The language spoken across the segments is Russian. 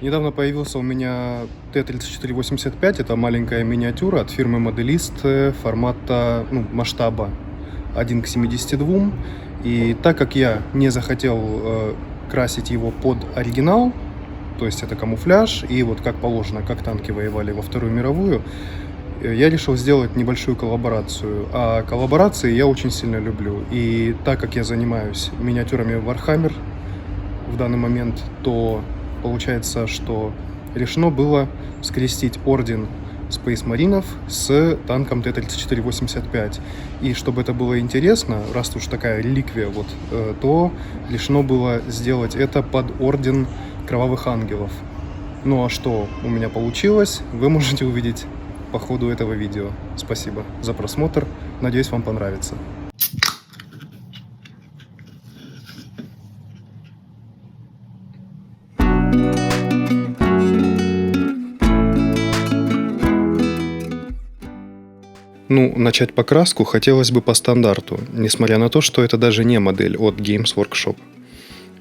Недавно появился у меня Т-3485. Это маленькая миниатюра от фирмы Modelist формата, масштаба 1:72. И так как я не захотел красить его под оригинал, то есть это камуфляж, и вот как положено, как танки воевали во Вторую мировую, я решил сделать небольшую коллаборацию. А коллаборации я очень сильно люблю. И так как я занимаюсь миниатюрами Warhammer в данный момент, то получается, что решено было скрестить орден Space Marines с танком Т-3485. И чтобы это было интересно, раз уж такая реликвия, то решено было сделать это под орден Кровавых Ангелов. Ну а что у меня получилось, вы можете увидеть по ходу этого видео. Спасибо за просмотр, надеюсь, вам понравится. Начать покраску хотелось бы по стандарту, несмотря на то, что это даже не модель от Games Workshop.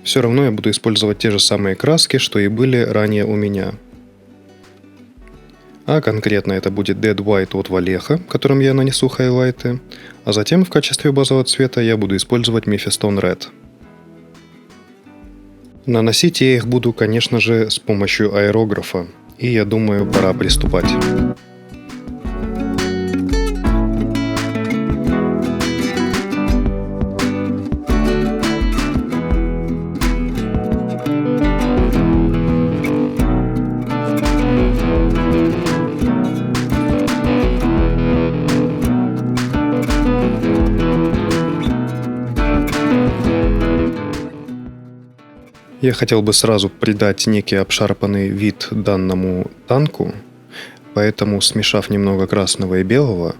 Все равно я буду использовать те же самые краски, что и были ранее у меня. А конкретно это будет Dead White от Валеха, которым я нанесу хайлайты, а затем в качестве базового цвета я буду использовать Mephiston Red. Наносить я их буду, конечно же, с помощью аэрографа, и я думаю, пора приступать. Я хотел бы сразу придать некий обшарпанный вид данному танку, поэтому, смешав немного красного и белого,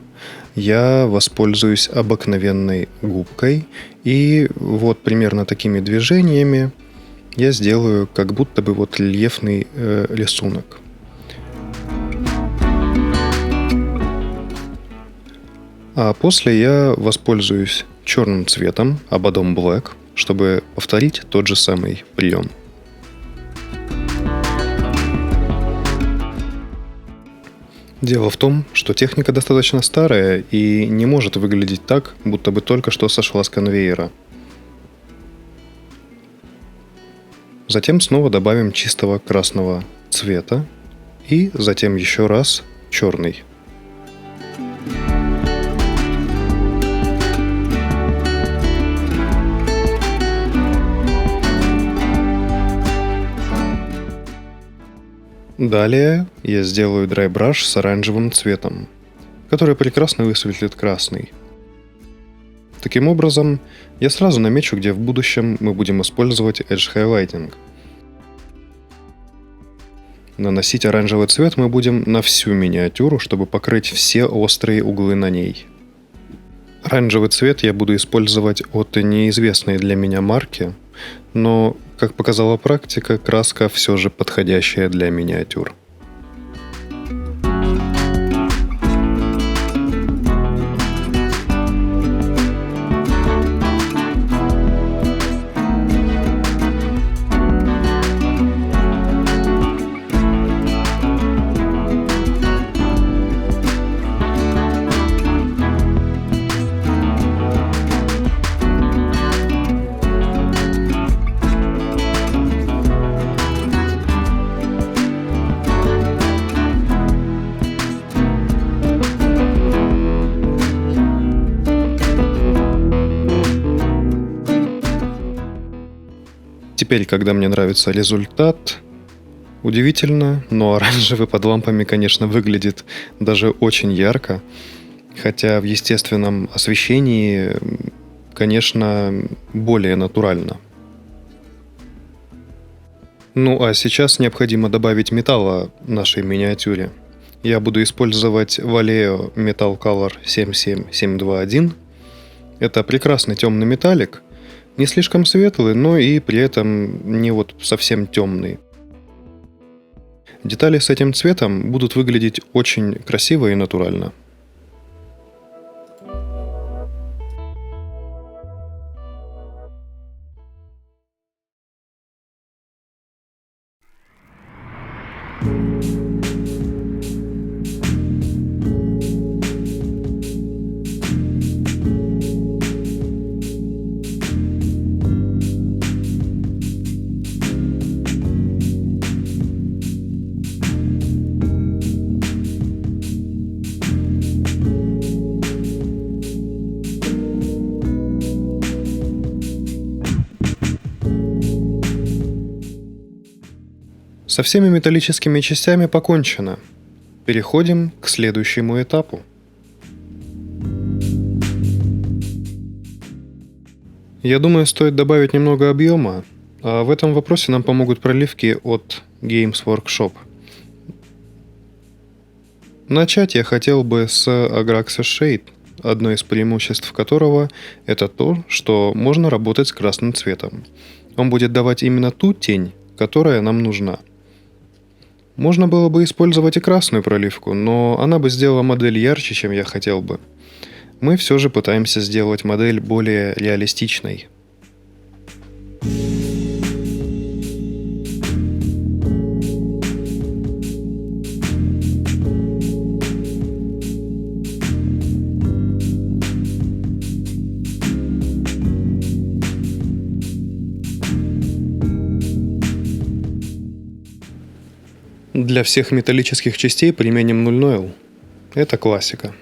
я воспользуюсь обыкновенной губкой, и вот примерно такими движениями я сделаю как будто бы рельефный рисунок. А после я воспользуюсь черным цветом, Abaddon Black, чтобы повторить тот же самый прием. Дело в том, что техника достаточно старая и не может выглядеть так, будто бы только что сошла с конвейера. Затем снова добавим чистого красного цвета и затем еще раз черный. Далее я сделаю Dry Brush с оранжевым цветом, который прекрасно высветлит красный. Таким образом, я сразу намечу, где в будущем мы будем использовать Edge Highlighting. Наносить оранжевый цвет мы будем на всю миниатюру, чтобы покрыть все острые углы на ней. Оранжевый цвет я буду использовать от неизвестной для меня марки, но, как показала практика, краска все же подходящая для миниатюр. Теперь, когда мне нравится результат, удивительно, но оранжевый под лампами, конечно, выглядит даже очень ярко, хотя в естественном освещении, конечно, более натурально. А сейчас необходимо добавить металла нашей миниатюре. Я буду использовать Vallejo Metal Color 77721. Это прекрасный темный металлик, не слишком светлый, но и при этом не совсем темный. Детали с этим цветом будут выглядеть очень красиво и натурально. Со всеми металлическими частями покончено. Переходим к следующему этапу. Я думаю, стоит добавить немного объема, а в этом вопросе нам помогут проливки от Games Workshop. Начать я хотел бы с Agraxas Shade, одно из преимуществ которого это то, что можно работать с красным цветом. Он будет давать именно ту тень, которая нам нужна. Можно было бы использовать и красную проливку, но она бы сделала модель ярче, чем я хотел бы. Мы все же пытаемся сделать модель более реалистичной. Для всех металлических частей применим 0.0. Это классика.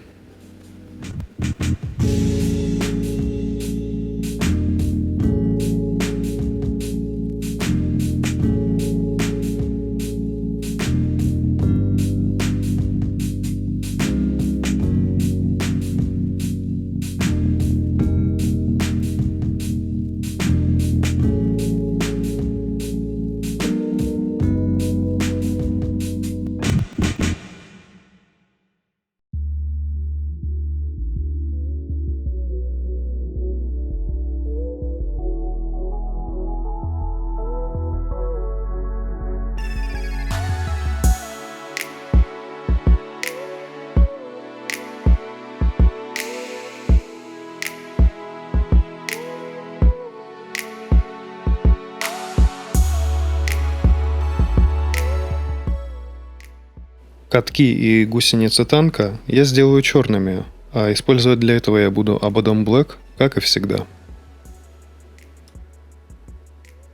Катки и гусеницы танка я сделаю черными, а использовать для этого я буду Abaddon Black, как и всегда.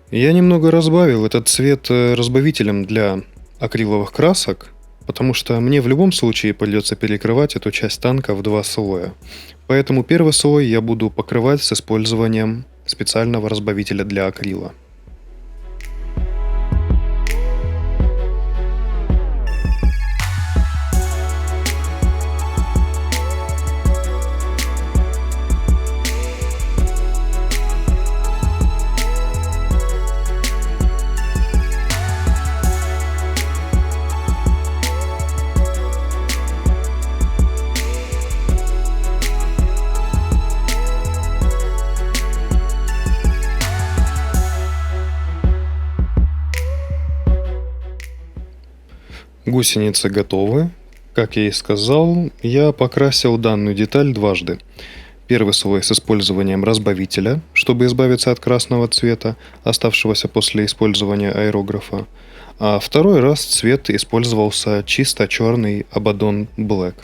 Я немного разбавил этот цвет разбавителем для акриловых красок, потому что мне в любом случае придется перекрывать эту часть танка в два слоя. Поэтому первый слой я буду покрывать с использованием специального разбавителя для акрила. Гусеницы готовы. Как я и сказал, я покрасил данную деталь дважды. Первый слой с использованием разбавителя, чтобы избавиться от красного цвета, оставшегося после использования аэрографа. А второй раз цвет использовался чисто черный Abaddon Black.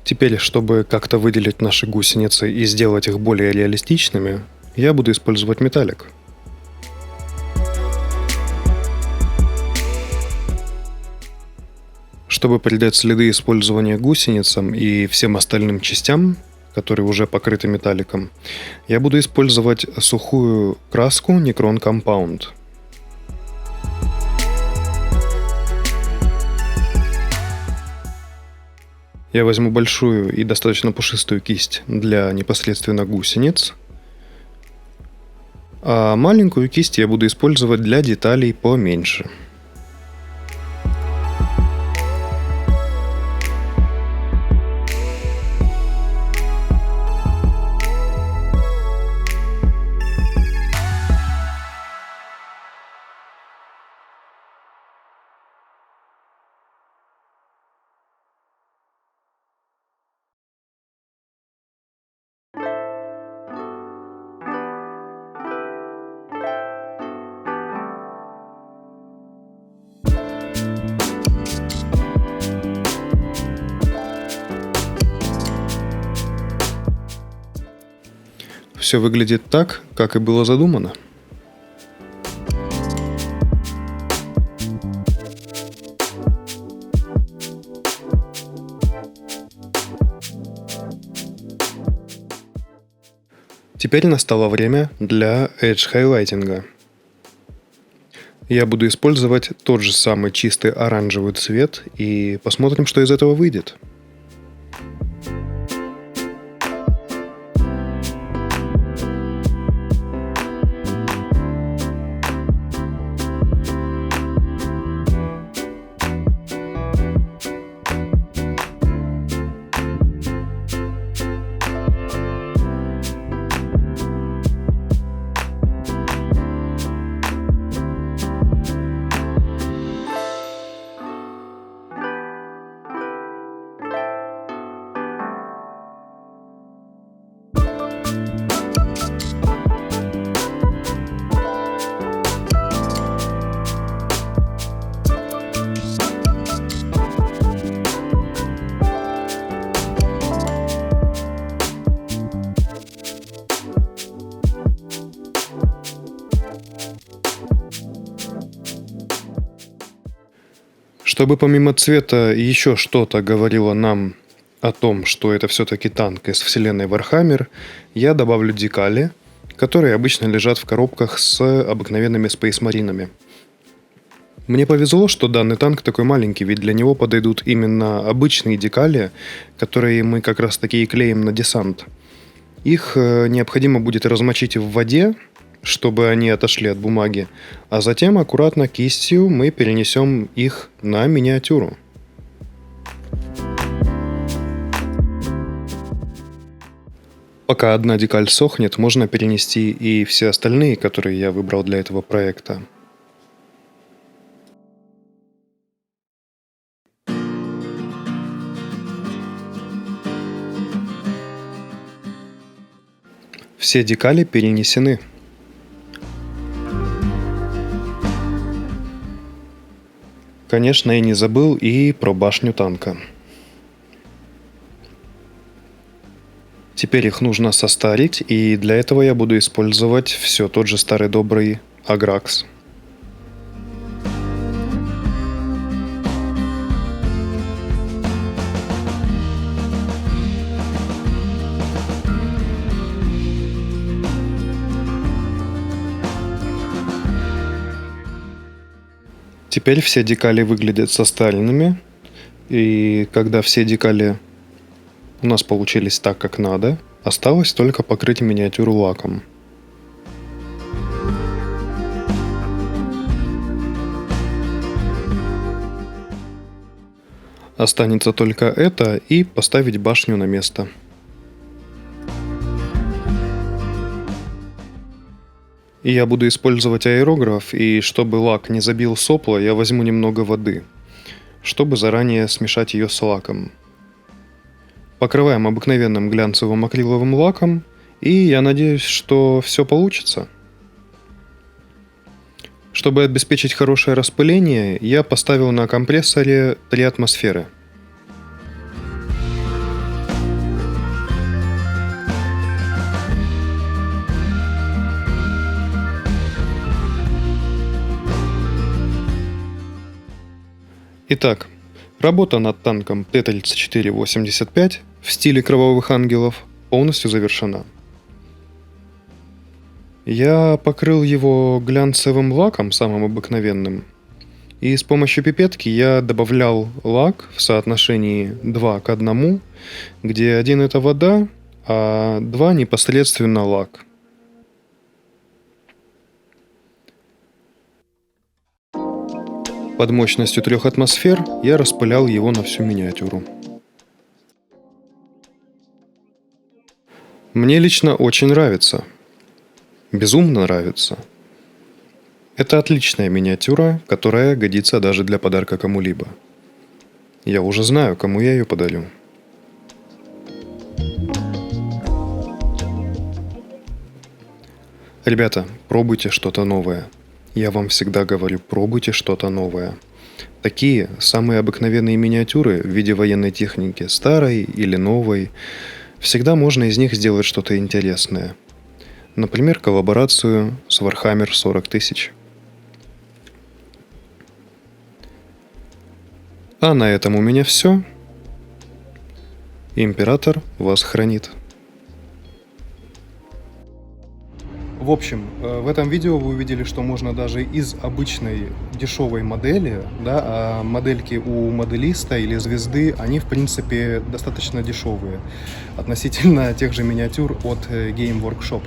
Теперь, чтобы как-то выделить наши гусеницы и сделать их более реалистичными, я буду использовать металлик. Чтобы придать следы использования гусеницам и всем остальным частям, которые уже покрыты металликом, я буду использовать сухую краску Necron Compound. Я возьму большую и достаточно пушистую кисть для непосредственно гусениц, а маленькую кисть я буду использовать для деталей поменьше. все выглядит так, как и было задумано. Теперь настало время для Edge хайлайтинга. Я буду использовать тот же самый чистый оранжевый цвет и посмотрим, что из этого выйдет. Чтобы помимо цвета еще что-то говорило нам о том, что это все-таки танк из вселенной Warhammer, я добавлю декали, которые обычно лежат в коробках с обыкновенными спейсмаринами. Мне повезло, что данный танк такой маленький, ведь для него подойдут именно обычные декали, которые мы как раз таки и клеим на десант. Их необходимо будет размочить в воде, чтобы они отошли от бумаги, а затем аккуратно кистью мы перенесем их на миниатюру. Пока одна декаль сохнет, можно перенести и все остальные, которые я выбрал для этого проекта. Все декали перенесены. Конечно, я не забыл и про башню танка. Теперь их нужно состарить, и для этого я буду использовать все тот же старый добрый Agrax. Теперь все декали выглядят состаренными, и когда все декали у нас получились так, как надо, осталось только покрыть миниатюру лаком. Останется только это и поставить башню на место. И я буду использовать аэрограф, и чтобы лак не забил сопла, я возьму немного воды, чтобы заранее смешать ее с лаком. Покрываем обыкновенным глянцевым акриловым лаком, и я надеюсь, что все получится. Чтобы обеспечить хорошее распыление, я поставил на компрессоре 3 атмосферы. Итак, работа над танком Т-34-85 в стиле Кровавых Ангелов полностью завершена. Я покрыл его глянцевым лаком, самым обыкновенным, и с помощью пипетки я добавлял лак в соотношении 2 к 1, где 1 это вода, а 2 непосредственно лак. Под мощностью 3 атмосфер я распылял его на всю миниатюру. Мне лично очень нравится. Безумно нравится. Это отличная миниатюра, которая годится даже для подарка кому-либо. Я уже знаю, кому я ее подарю. Ребята, пробуйте что-то новое. Я вам всегда говорю, пробуйте что-то новое. Такие самые обыкновенные миниатюры в виде военной техники, старой или новой, всегда можно из них сделать что-то интересное. Например, коллаборацию с Warhammer 40 000. А на этом у меня все. Император вас хранит. В общем, в этом видео вы увидели, что можно даже из обычной дешевой модели, да, а модельки у моделиста или звезды, они в принципе достаточно дешевые относительно тех же миниатюр от Game Workshop.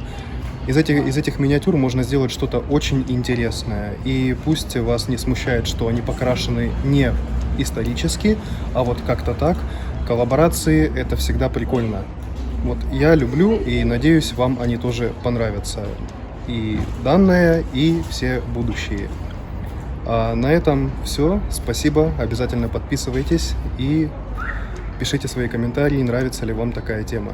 Из этих миниатюр можно сделать что-то очень интересное. И пусть вас не смущает, что они покрашены не исторически, а вот как-то так. Коллаборации — это всегда прикольно. Вот я люблю и надеюсь, вам они тоже понравятся. И данное, и все будущие. А на этом все. Спасибо. Обязательно подписывайтесь и пишите свои комментарии, нравится ли вам такая тема.